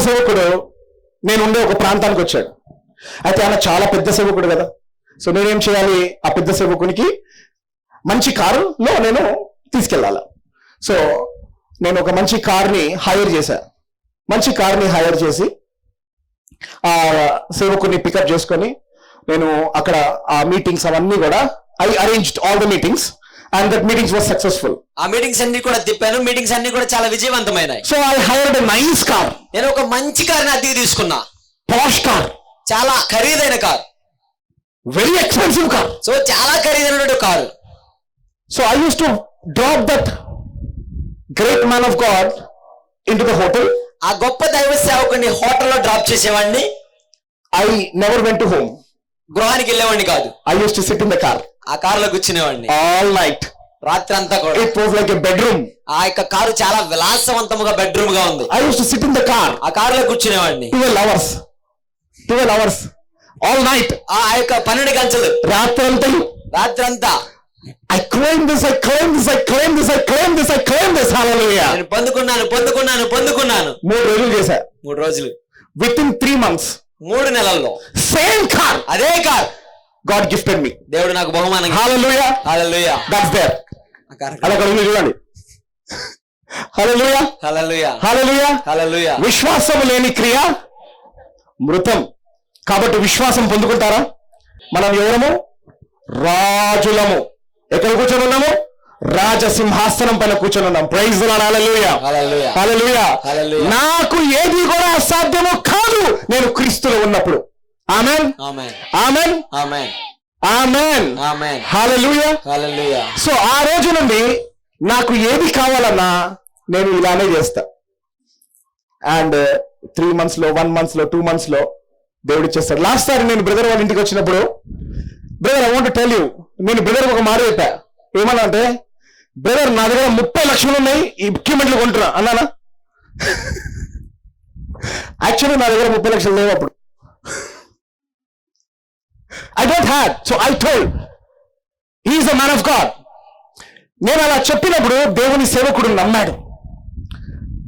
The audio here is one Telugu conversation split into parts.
సేవకుడు నేను ఉండే ఒక ప్రాంతానికి వచ్చాడు. అయితే ఆయన చాలా పెద్ద సేవకుడు కదా. సో నేనేం చేయాలి, ఆ పెద్ద సేవకునికి మంచి కారులో నేను తీసుకెళ్ళాలి. సో నేను ఒక మంచి కార్ని హైర్ చేశా. మంచి కార్ని హైర్ చేసి ఆ సేవకుని పికప్ చేసుకొని నేను అక్కడ ఆ మీటింగ్స్ అవన్నీ కూడా I arranged all the meetings and that meetings was successful. ఆ మీటింగ్స్ అన్ని కూడా తిప్పాను, మీటింగ్స్ అన్ని కూడా చాలా విజయవంతమైనాయి. So I hired a nice car. నేను ఒక మంచి కార్ని అద్దెకి తీసుకున్నా. పాష్ కార్, చాలా ఖరీదైన car, very expensive car. So చాలా ఖరీదైన car. So I use to drop that great man of God in to the hotel. ఆ గొప్ప దైవ సేవకుని హోటల్లో డ్రాప్ చేసేవాడిని. I never went to home. గృహానికి వెళ్ళేవాడిని కాదు. I use to SIT in the car. ఆ కారులో కూర్చునేవాడిని ఆల్ నైట్, రాత్రి అంతా కూడా. It was like a bedroom. ఆ యొక్క కారు చాలా విలాసవంతముగా బెడ్రూమ్ గా ఉంది. I use to SIT in the car. ఆ కారులో కూర్చునేవాడిని 12 hours ఆల్ నైట్. ఆ యొక్క 12 గంటలు రాత్రంతా. I claim this, I claim this, I claim this, I claim this, I claim this. Hallelujah. నేను పొందుకున్నాను. 3 రోజులు చేశా. 3 రోజులు. Within 3 months. 3 నెలల్లో సేమ్ కార్, అదే కార్ God gifted me. దేవుడు నాకు బహుమానం. Hallelujah. హల్లెలూయా. That's there. అలా కడుగు చూడండి. Hallelujah. హల్లెలూయా. Hallelujah. హల్లెలూయా. విశ్వాసం లేని క్రియ మృతం. కాబట్టి విశ్వాసం పొందుకుంటారా? మనం ఎవరము? రాజులము. ఎక్కడ కూర్చొని ఉన్నాము? రాజసింహాసనం పైన కూర్చొని ఉన్నాం. Praise the lord. Hallelujah. Hallelujah. Hallelujah. Hallelujah. నాకు ఏది కూడా అసాధ్యము కాదు నేను క్రీస్తులో ఉన్నప్పుడు. ఆమేన్. ఆమేన్. ఆమేన్. ఆమేన్. ఆమేన్. ఆమేన్. హల్లెలూయా. హల్లెలూయా. సో ఆ రోజు నుండి నాకు ఏది కావాలన్నా నేను ఇలానే చేస్తా. అండ్ 3 months లో 1 month లో 2 months లో దేవుడు ఇచ్చేస్తాడు. లాస్ట్ సారి నేను బ్రదర్ వాళ్ళ ఇంటికి వచ్చినప్పుడు, brother I want to tell you, నేను బ్రదర్ ఒక మాట చెప్పా. ఏమన్నా అంటే, బ్రదర్ నా దగ్గర 30 లక్షలు ఉన్నాయి, ఈ ఎక్విప్మెంట్లు కొంటున్నా అన్నానా? యాక్చువల్లీ నా దగ్గర 30 లక్షలు లేవు అప్పుడు. I don't have. So I told he is a man of God. నేను అలా చెప్పినప్పుడు దేవుని సేవకుడు నమ్మాడు,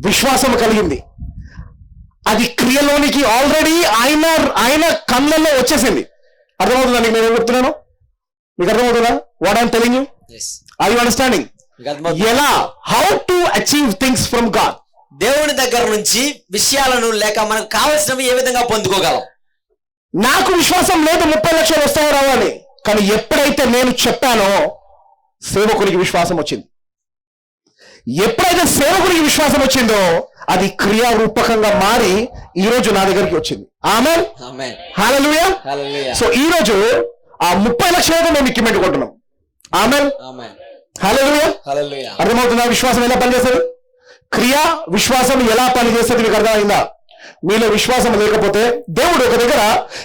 విశ్వాసం కలిగింది. అది క్రియలోనికి ఆల్రెడీ ఆయన కళ్ళల్లో వచ్చేసింది. అర్థమవుతుందా నీకు నేను ఏం చెప్తున్నాను? మీకు అర్థమవుతుందా what I'm telling you? Are you understanding? ఎలా, how to achieve things from God. దేవుని దగ్గర నుంచి విషయాలను లేక మనకు కావలసినవి ఏ విధంగా పొందుకోగలం. నాకు విశ్వాసం లేదు 30 లక్షలు వస్తాయో రావాలి, కానీ ఎప్పుడైతే నేను చెప్పానో సేవకునికి విశ్వాసం వచ్చింది. ఎప్పుడైతే సేవకునికి విశ్వాసం వచ్చిందో అది క్రియారూపకంగా మారి ఈ రోజు నా దగ్గరికి వచ్చింది. ఆమేన్. ఆమేన్. హల్లెలూయా. హల్లెలూయా. సో ఈ రోజు ఆ 30 లక్షలతో మేము ఎక్విప్మెంట్ కొంటున్నాం. ఆమేన్. ఆమేన్. హల్లెలూయా. హల్లెలూయా. అర్థమవుతుందా విశ్వాసం ఎలా పనిచేస్తుంది? క్రియా విశ్వాసం ఎలా పనిచేస్తుంది మీకు అర్థమైందా? మీలో విశ్వాసం లేకపోతే దేవుడు ఒక దగ్గర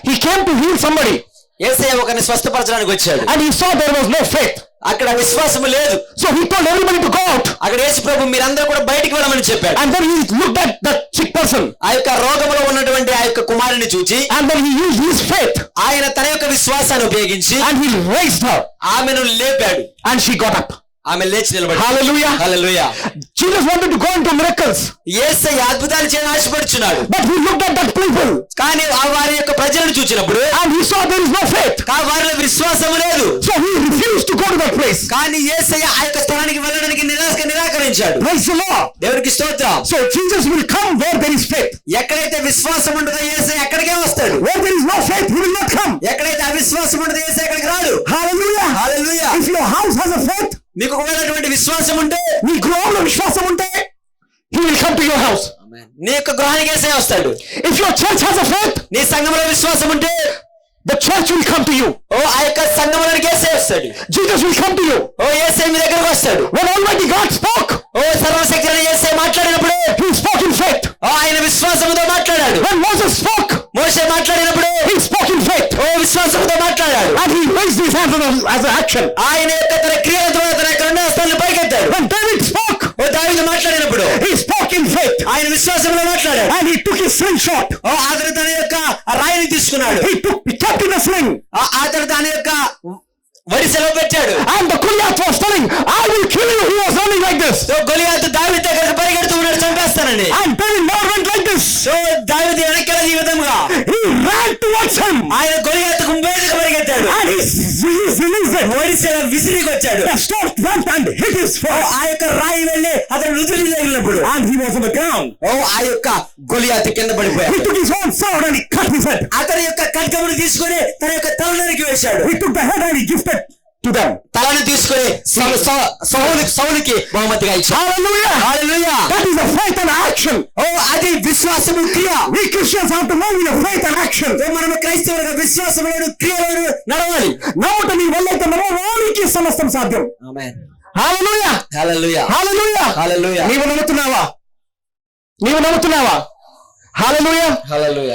he came to heal somebody. యేసయ్య ఒకరిని స్వస్థపరచడానికి వచ్చాడు. And he saw there was no faith. అక్కడ విశ్వాసం లేదు. So he told everybody to go out. అక్కడ యేసు ప్రభు మీరందరూ కూడా బయటికి వెళ్ళమని చెప్పాడు. And then he looked at that sick person. ఆ యొక్క రోగములో ఉన్నటువంటి ఆ యొక్క కుమారుని చూచి, and then he used his faith. ఆయన తన యొక్క విశ్వాసాన్ని ఉపయోగించి and he raised her. ఆమెను లేపాడు. and she got up. ఆమె లేచి నిలబడింది. హల్లెలూయా. హల్లెలూయా. Jesus wanted to go into miracles. యేసయ్య అద్భుతాలు చేయడానికి ఆశపడుచున్నాడు. But he looked at that people. కానీ వారి యొక్క ప్రజలను చూచినప్పుడు and he saw there is no faith. వారిలో విశ్వాసం లేదు. So he refused to go to that place. కానీ యేసయ్య ఆ యొక్క స్థలానికి వెళ్ళడానికి నిరాకరించాడు. Praise the Lord. దేవునికి స్తోత్రం. So Jesus will come where there is faith. ఎక్కడైతే విశ్వాసం ఉంటుందో యేసయ్య అక్కడికే వస్తాడు. Where there is no faith he will not come. ఎక్కడైతే అవిశ్వాసం ఉంటుందో యేసయ్య అక్కడికి రాడు. హల్లెలూయా. హల్లెలూయా. If your house has a faith, మీకు ఒకవేళ విశ్వాసం ఉంటే, నీ గృహంలో విశ్వాసం ఉంటే he will come to your house. నీ యొక్క గృహానికి యేసయ్య వస్తాడు. If your church has a faith, నీ సంఘంలో విశ్వాసం ఉంటే the church will come to you. ఆ యొక్క సంఘంలోనికి యేసయ్య వస్తాడు. Jesus will come to you. యేసయ్య మీ దగ్గరకు వస్తాడు. When Almighty God spoke, సర్వశక్తుడైన యేసయ్య మాట్లాడినప్పుడు he spoke in faith. ఆయన విశ్వాసంతో మాట్లాడాడు. When Moses spoke, మోషే మాట్లాడినప్పుడు he spoke in faith. విశ్వాసంతో మాట్లాడాడు. and he raised his hands as an action. ఆయన యొక్క తన క్రియల ద్వారా తన యొక్క 2 హస్తాలను పైకెత్తాడు. When David spoke, దావీదు మాట్లాడినప్పుడు he spoke in faith. ఆయన విశ్వాసంతో మాట్లాడాడు. and he took his slingshot. అతను తన యొక్క రాయిని తీసుకున్నాడు. he kept in a sling. అతను తన యొక్క వడిసెలో పెట్టాడు. and the Goliath was telling, I will kill you. He was running like this. గొలియాతు దావీదు దగ్గరికి పరిగెడుతూ ఉన్నాడు, చంపేస్తానని. and David never went like this. towards him. ఆయన గొలియాతుకు మీదకి పరిగెత్తాడు. And he released it. ఒడిశాలో విసిరికి వచ్చాడు. The stone went and hit his foot. ఆ యొక్క రాయి వెళ్ళి అతను నుదురు తగిలినప్పుడు And he was on the ground. ఆ యొక్క గొలియాతు కింద పడిపోయాడు. He took his own sword and he cut his head. అతని యొక్క ఖడ్గమును తీసుకొని తన యొక్క తలనరికి వేశాడు. He took the head and he gifted to them. తలను తీసుకొని సౌలుకి బహుమతిగా ఇచ్చాడు. Hallelujah. Hallelujah. That is the faith and action. అది విశ్వాసము క్రియ. We Christians have to move in a faith and action. మనము క్రైస్తవులుగా విశ్వాసములను క్రియలను నడవాలి. నమ్ముట నీ వల్ల అయితే వానికి సమస్తం సాధ్యం. ఆమేన్. హల్లెలూయా. హల్లెలూయా. హల్లెలూయా. హల్లెలూయా. నీవు నమ్ముతున్నావా? హల్లెలూయా. హల్లెలూయా.